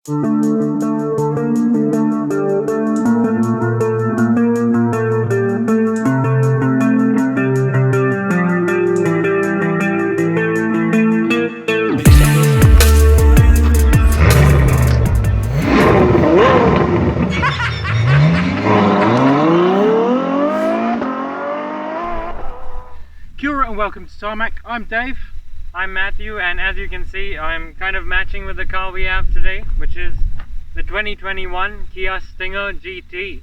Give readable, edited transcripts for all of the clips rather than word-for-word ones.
And welcome to Tarmac. I'm Dave. I'm Matthew, and as you can see, I'm kind of matching with the car we have today, which is the 2021 Kia Stinger GT.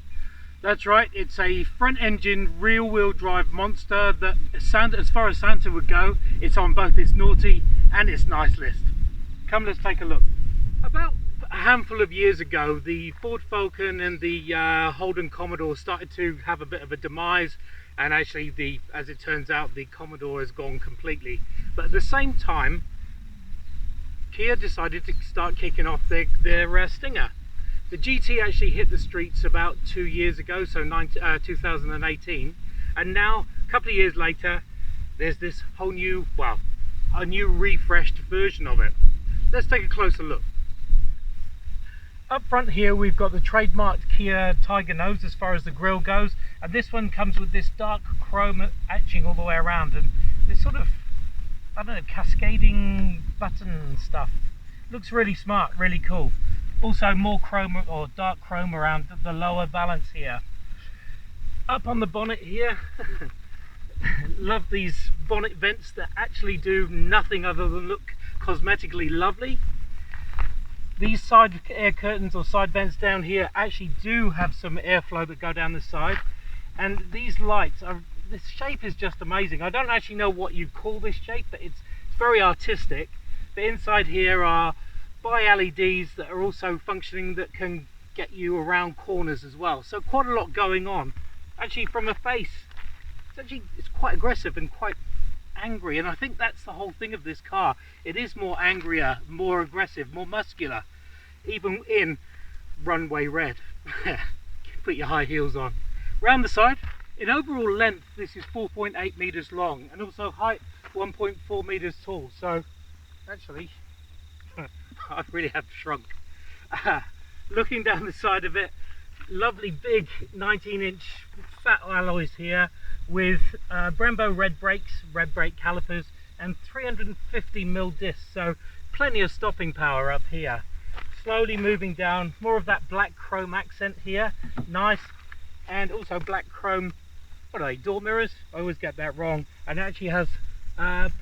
That's right, it's a front engine rear wheel drive monster that, as far as Santa would go, it's on both its naughty and its nice list. Come, let's take a look. About a handful of years ago, the Ford Falcon and the Holden Commodore started to have a bit of a demise. And actually, as it turns out, the Commodore has gone completely. But at the same time, Kia decided to start kicking off their Stinger. The GT actually hit the streets about 2 years ago, so 2018. And now, a couple of years later, there's this whole new, well, a new refreshed version of it. Let's take a closer look. Up front here we've got the trademarked Kia Tiger nose as far as the grille goes, and this one comes with this dark chrome etching all the way around and this sort of, I don't know, cascading button stuff. Looks really smart, really cool. Also more chrome or dark chrome around the lower valance here. Up on the bonnet here, love these bonnet vents that actually do nothing other than look cosmetically lovely. These side air curtains or side vents down here actually do have some airflow that go down the side, and these lights are, this shape is just amazing. I don't actually know what you call this shape, but it's very artistic. The inside here are bi-LEDs that are also functioning, that can get you around corners as well. So quite a lot going on. Actually, from a face, it's quite aggressive and quite angry, and I think that's the whole thing of this car. It is more angrier, more aggressive, more muscular, even in runway red. Put your high heels on. Round the side, in overall length, this is 4.8 meters long, and also height 1.4 meters tall. So actually, I really have shrunk. Looking down the side of it, lovely big 19-inch fat alloys here with Brembo red brakes, red brake calipers, and 350mm discs, so plenty of stopping power up here. Slowly moving down, more of that black chrome accent here, nice, and also black chrome, what are they, door mirrors? I always get that wrong. And it actually has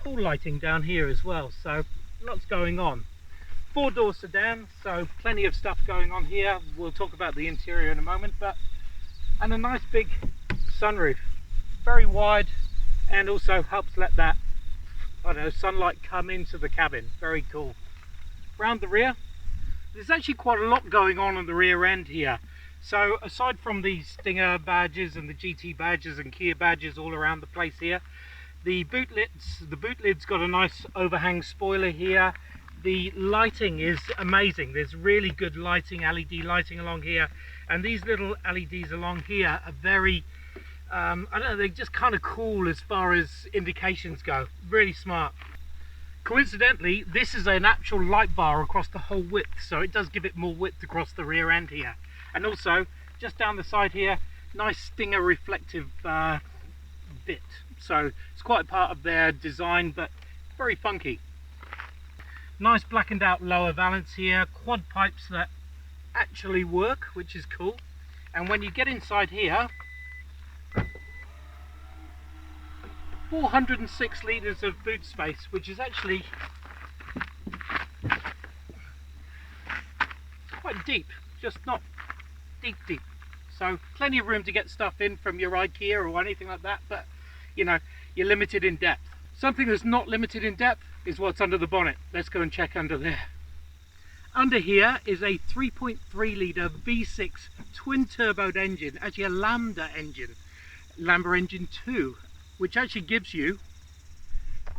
pool lighting down here as well, so lots going on. 4-door sedan, so plenty of stuff going on here. We'll talk about the interior in a moment, and a nice big sunroof, very wide, and also helps let that, I don't know, sunlight come into the cabin. Very cool. Round the rear, there's actually quite a lot going on the rear end here. So aside from the Stinger badges and the GT badges and Kia badges all around the place here, the boot lid's got a nice overhang spoiler here. The lighting is amazing. There's really good lighting, LED lighting along here, and these little LEDs along here are very, I don't know, they're just kind of cool as far as indications go. Really smart. Coincidentally, this is an actual light bar across the whole width, so it does give it more width across the rear end here. And also, just down the side here, nice Stinger reflective bit. So it's quite part of their design, but very funky. Nice blackened out lower valance here, quad pipes that actually work, which is cool. And when you get inside here, 406 litres of boot space, which is actually quite deep, just not deep. So plenty of room to get stuff in from your IKEA or anything like that, but you know, you're limited in depth. Something that's not limited in depth is what's under the bonnet. Let's go and check under there. Under here is a 3.3 litre V6 twin turboed engine, actually a Lambda engine, Lambda engine 2, which actually gives you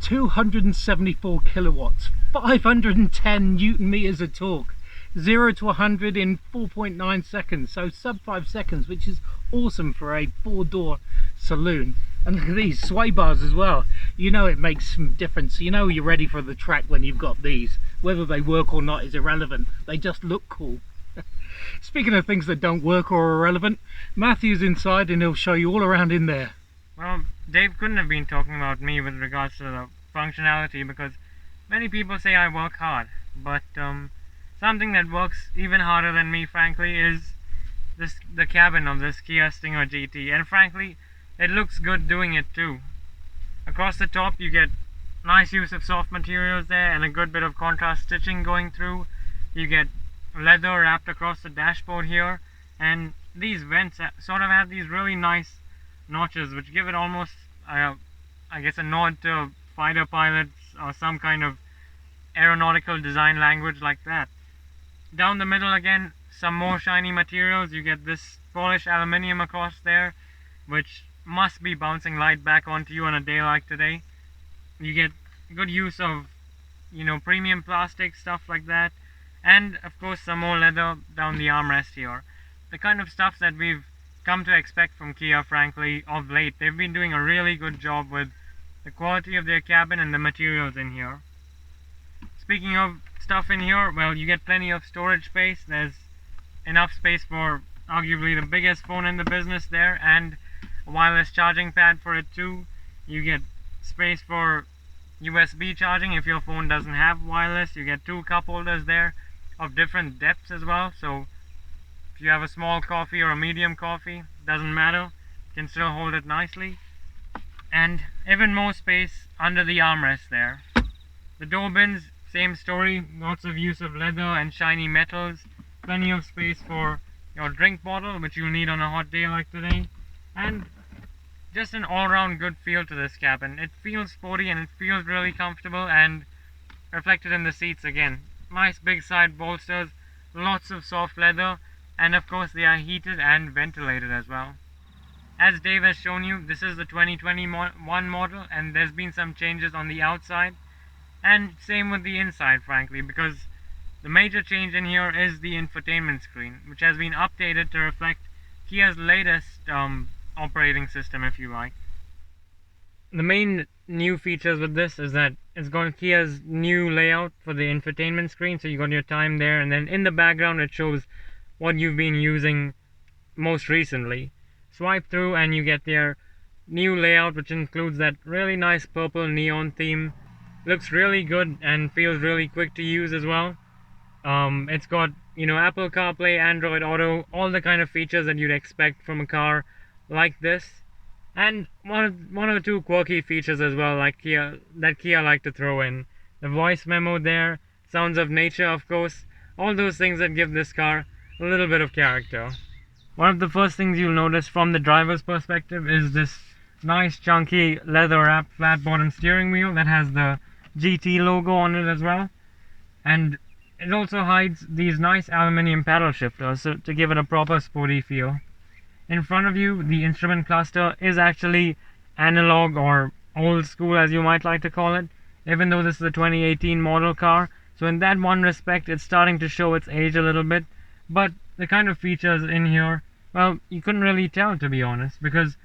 274 kilowatts, 510 Newton meters of torque, 0 to 100 in 4.9 seconds, so sub 5 seconds, which is awesome for a 4-door saloon. And look at these sway bars as well. You know it makes some difference. You know you're ready for the track when you've got these. Whether they work or not is irrelevant, they just look cool. Speaking of things that don't work or are irrelevant, Matthew's inside and he'll show you all around in there. Well, Dave couldn't have been talking about me with regards to the functionality, because many people say I work hard, but something that works even harder than me, frankly, is the cabin of this Kia Stinger GT, and frankly, it looks good doing it too. Across the top you get nice use of soft materials there and a good bit of contrast stitching going through. You get leather wrapped across the dashboard here, and these vents sort of have these really nice notches which give it almost I guess a nod to fighter pilots or some kind of aeronautical design language like that. Down the middle again, some more shiny materials. You get this polished aluminium across there, which must be bouncing light back onto you on a day like today. You get good use of, you know, premium plastic, stuff like that, and of course some more leather down the armrest here. The kind of stuff that we've come to expect from Kia, frankly, of late. They've been doing a really good job with the quality of their cabin and the materials in here. Speaking of stuff in here, well, you get plenty of storage space. There's enough space for arguably the biggest phone in the business there, and a wireless charging pad for it too. You get space for USB charging if your phone doesn't have wireless. You get two cup holders there of different depths as well, so if you have a small coffee or a medium coffee, doesn't matter, you can still hold it nicely. And even more space under the armrest there. The door bins, same story, lots of use of leather and shiny metals, plenty of space for your drink bottle, which you'll need on a hot day like today, and just an all-round good feel to this cabin. It feels sporty and it feels really comfortable, and reflected in the seats again. Nice big side bolsters, lots of soft leather, and of course they are heated and ventilated as well. As Dave has shown you, this is the 2021 model, and there's been some changes on the outside, and same with the inside, frankly, because the major change in here is the infotainment screen, which has been updated to reflect Kia's latest operating system, if you like. The main new features with this is that it's got Kia's new layout for the infotainment screen, so you got your time there, and then in the background it shows what you've been using most recently. Swipe through and you get their new layout, which includes that really nice purple neon theme. Looks really good and feels really quick to use as well. It's got, you know, Apple CarPlay, Android Auto, all the kind of features that you'd expect from a car like this, and one or two quirky features as well, like Kia like to throw in. The voice memo there, sounds of nature, of course, all those things that give this car a little bit of character. One of the first things you'll notice from the driver's perspective is this nice chunky leather wrapped flat bottom steering wheel that has the GT logo on it as well, and it also hides these nice aluminium paddle shifters to give it a proper sporty feel. In front of you, the instrument cluster is actually analog or old school, as you might like to call it, even though this is a 2018 model car, so in that one respect it's starting to show its age a little bit, but the kind of features in here, well, you couldn't really tell, to be honest, because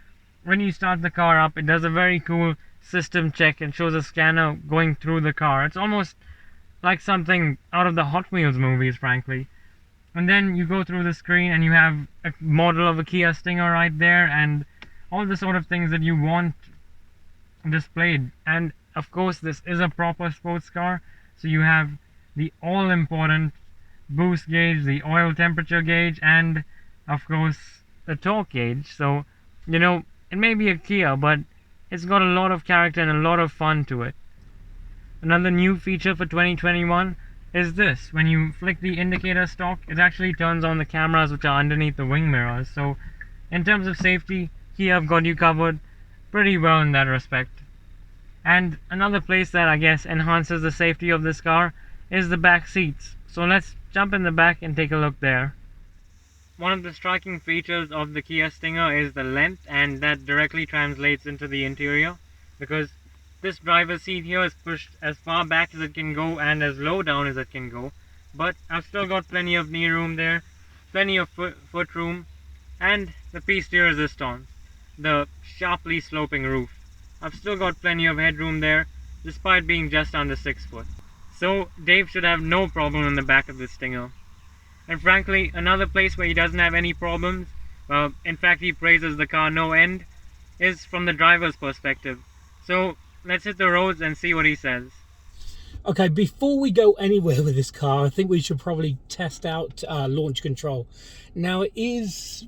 when you start the car up, it does a very cool system check and shows a scanner going through the car. It's almost like something out of the Hot Wheels movies, frankly. And then you go through the screen and you have a model of a Kia Stinger right there, and all the sort of things that you want displayed. And of course this is a proper sports car, so you have the all important boost gauge, the oil temperature gauge, and of course the torque gauge. So, you know, it may be a Kia, but it's got a lot of character and a lot of fun to it. Another new feature for 2021 is this. When you flick the indicator stalk, it actually turns on the cameras which are underneath the wing mirrors. So in terms of safety, Kia have got you covered pretty well in that respect. And another place that I guess enhances the safety of this car is the back seats. So let's jump in the back and take a look there. One of the striking features of the Kia Stinger is the length, and that directly translates into the interior, because this driver's seat here is pushed as far back as it can go and as low down as it can go, but I've still got plenty of knee room there, plenty of foot room, and the piece de resistance, the sharply sloping roof. I've still got plenty of headroom there, despite being just under 6 foot. So Dave should have no problem in the back of this Stinger. And frankly, another place where he doesn't have any problems, well, in fact he praises the car no end, is from the driver's perspective. So let's hit the roads and see what he says. Okay, before we go anywhere with this car, I think we should probably test out launch control. Now, it is,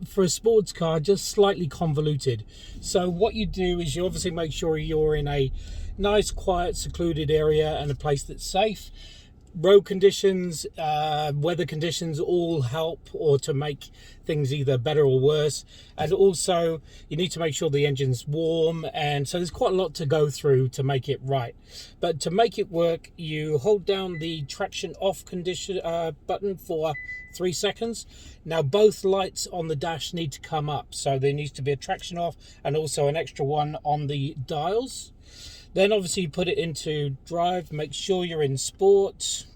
for a sports car, just slightly convoluted. So what you do is you obviously make sure you're in a nice, quiet, secluded area and a place that's safe. Road conditions, weather conditions all help or to make things either better or worse. And also you need to make sure the engine's warm, and so there's quite a lot to go through to make it right. But to make it work, you hold down the traction off condition button for 3 seconds. Now both lights on the dash need to come up, so there needs to be a traction off and also an extra one on the dials. Then obviously you put it into drive, make sure you're in sport.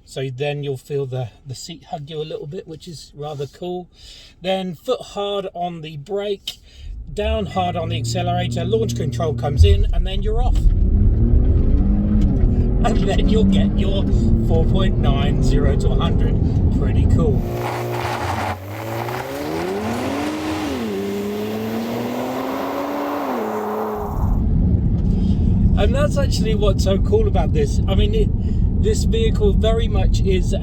So then you'll feel the seat hug you a little bit, which is rather cool. Then foot hard on the brake, down hard on the accelerator, launch control comes in, and then you're off. And then you'll get your 4.9 0 to 100. Pretty cool. And that's actually what's so cool about this. I mean, this vehicle very much is an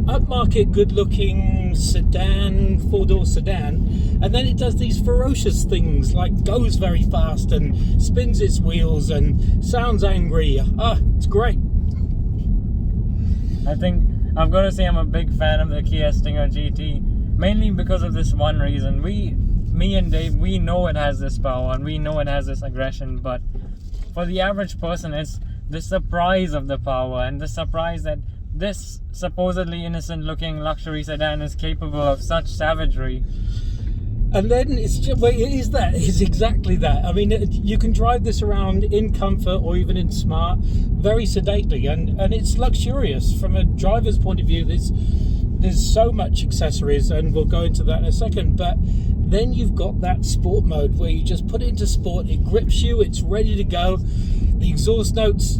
upmarket, good-looking sedan, four-door sedan, and then it does these ferocious things, like goes very fast and spins its wheels and sounds angry. It's great. I think I've got to say I'm a big fan of the Kia Stinger GT, mainly because of this one reason. Me and Dave, we know it has this power and we know it has this aggression, but for the average person, it's the surprise of the power and the surprise that this supposedly innocent looking luxury sedan is capable of such savagery. And then it's exactly that. I mean, you can drive this around in comfort or even in smart, very sedately, and it's luxurious from a driver's point of view. There's so much accessories, and we'll go into that in a second, but then you've got that sport mode where you just put it into sport, it grips you, it's ready to go, the exhaust notes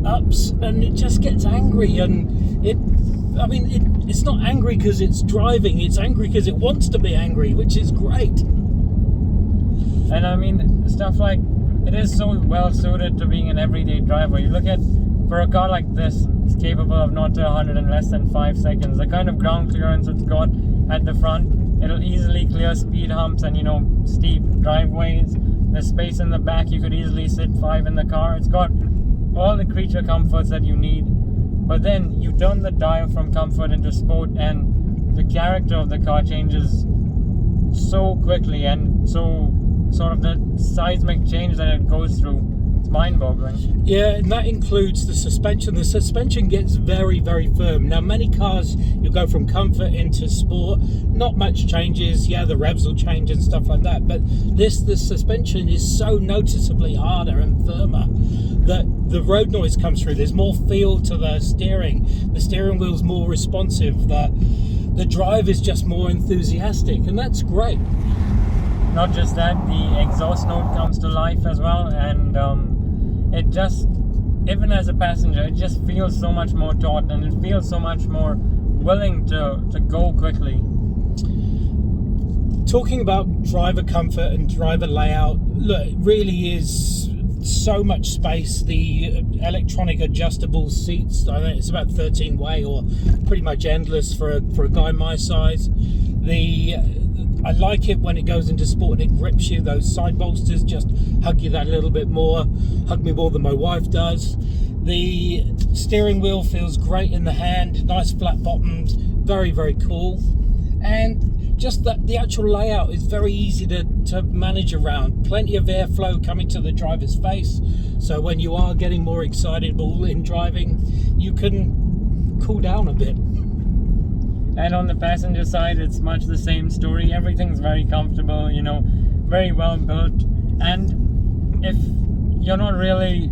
ups, and it just gets angry. And it's not angry because it's driving, it's angry because it wants to be angry, which is great. And I mean, stuff like, it is so well suited to being an everyday driver. You look at, for a car like this, it's capable of 0 to 100 in less than 5 seconds. The kind of ground clearance it's got at the front, it'll easily clear speed humps and, steep driveways. There's space in the back, you could easily sit 5 in the car. It's got all the creature comforts that you need. But then you turn the dial from comfort into sport, and the character of the car changes so quickly, and so sort of the seismic change that it goes through. It's mind-boggling. Yeah, and that includes the suspension. The suspension gets very, very firm. Now, many cars, you go from comfort into sport, not much changes. Yeah, the revs will change and stuff like that. But the suspension is so noticeably harder and firmer that the road noise comes through. There's more feel to the steering. The steering wheel's more responsive. The drive is just more enthusiastic, and that's great. Not just that, the exhaust note comes to life as well, and it just, even as a passenger, it just feels so much more taut, and it feels so much more willing to go quickly. Talking about driver comfort and driver layout, look, it really is so much space. The electronic adjustable seats, I think it's about 13 way, or pretty much endless for a guy my size. I like it when it goes into sport and it grips you. Those side bolsters just hug you that little bit more, hug me more than my wife does. The steering wheel feels great in the hand, nice flat bottoms, very, very cool. And just that the actual layout is very easy to manage around. Plenty of airflow coming to the driver's face, so when you are getting more excitable in driving, you can cool down a bit. And on the passenger side, it's much the same story. Everything's very comfortable, very well built. And if you're not really,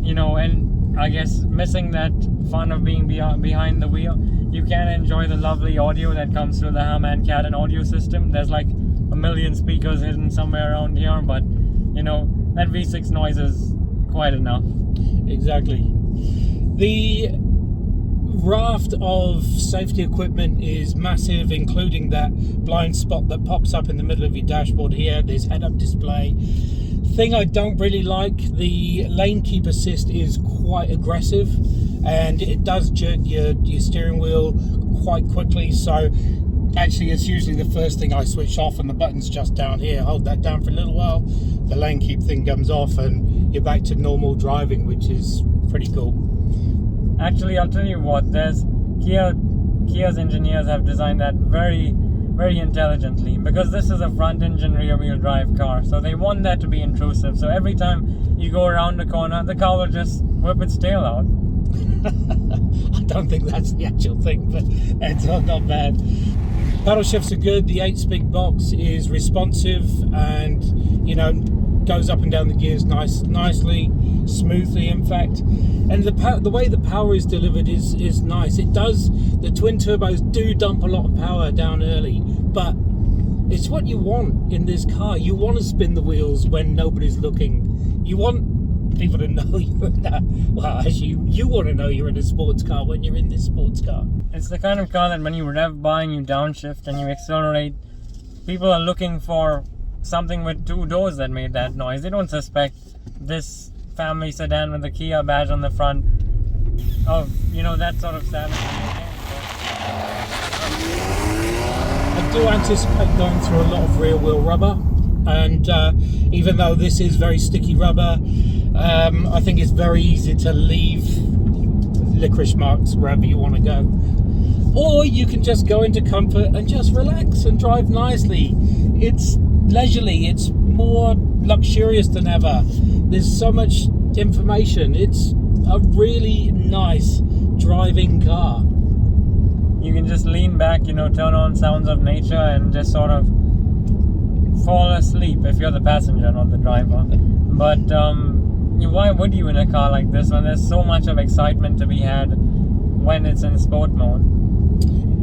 and I guess missing that fun of being behind the wheel, you can enjoy the lovely audio that comes through the Harman Kardon audio system. There's like a million speakers hidden somewhere around here, but that V6 noise is quite enough. Exactly. The raft of safety equipment is massive, including that blind spot that pops up in the middle of your dashboard here. There's head-up display. Thing I don't really like, the lane keep assist is quite aggressive, and it does jerk your steering wheel quite quickly. So actually, it's usually the first thing I switch off, and the button's just down here. Hold that down for a little while, the lane keep thing comes off, and you're back to normal driving, which is pretty cool. Actually, I'll tell you what, Kia's engineers have designed that very, very intelligently, because this is a front engine rear wheel drive car, so they want that to be intrusive. So every time you go around the corner, the car will just whip its tail out. I don't think that's the actual thing, but it's not bad. Paddle shifts are good. The 8-speed box is responsive, and you know, goes up and down the gears nicely, smoothly, in fact. And the way the power is delivered is nice. It does. The twin turbos do dump a lot of power down early, but it's what you want in this car. You want to spin the wheels when nobody's looking. You want people to know you're well, actually, you want to know you're in a sports car when you're in this sports car. It's the kind of car that when you rev by and you downshift and you accelerate, people are looking for something with 2 doors that made that noise. They don't suspect this family sedan with the Kia badge on the front of, you know, that sort of savage. I do anticipate going through a lot of rear wheel rubber, and even though this is very sticky rubber, I think it's very easy to leave licorice marks wherever you want to go. Or you can just go into comfort and just relax and drive nicely. It's leisurely, it's more luxurious than ever. There's so much information. It's a really nice driving car. You can just lean back, you know, turn on sounds of nature and just sort of fall asleep if you're the passenger, not the driver. But why would you in a car like this when there's so much of excitement to be had when it's in sport mode?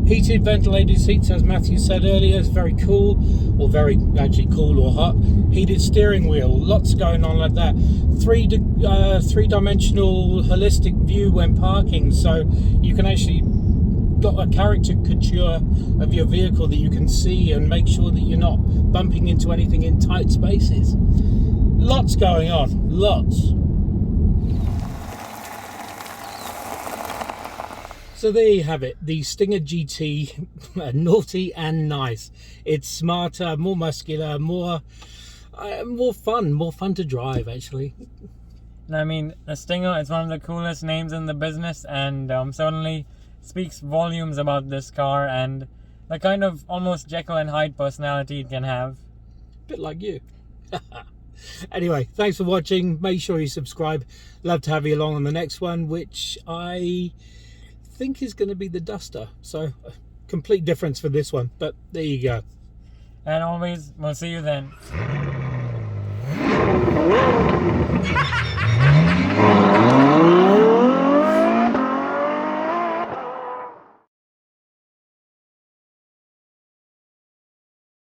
Heated ventilated seats, as Matthew said earlier, is very cool, or very actually cool or hot. Heated steering wheel, lots going on like that. Three-dimensional holistic view when parking, so you can actually got a caricature of your vehicle that you can see and make sure that you're not bumping into anything in tight spaces. Lots going on, lots. So there you have it, the Stinger GT, naughty and nice. It's smarter, more muscular, more fun to drive actually. I mean, the Stinger is one of the coolest names in the business, and certainly speaks volumes about this car and the kind of almost Jekyll and Hyde personality it can have. A bit like you. Anyway, thanks for watching. Make sure you subscribe. Love to have you along on the next one, which I think is going to be the Duster. So, a complete difference for this one. But there you go. And always, we'll see you then.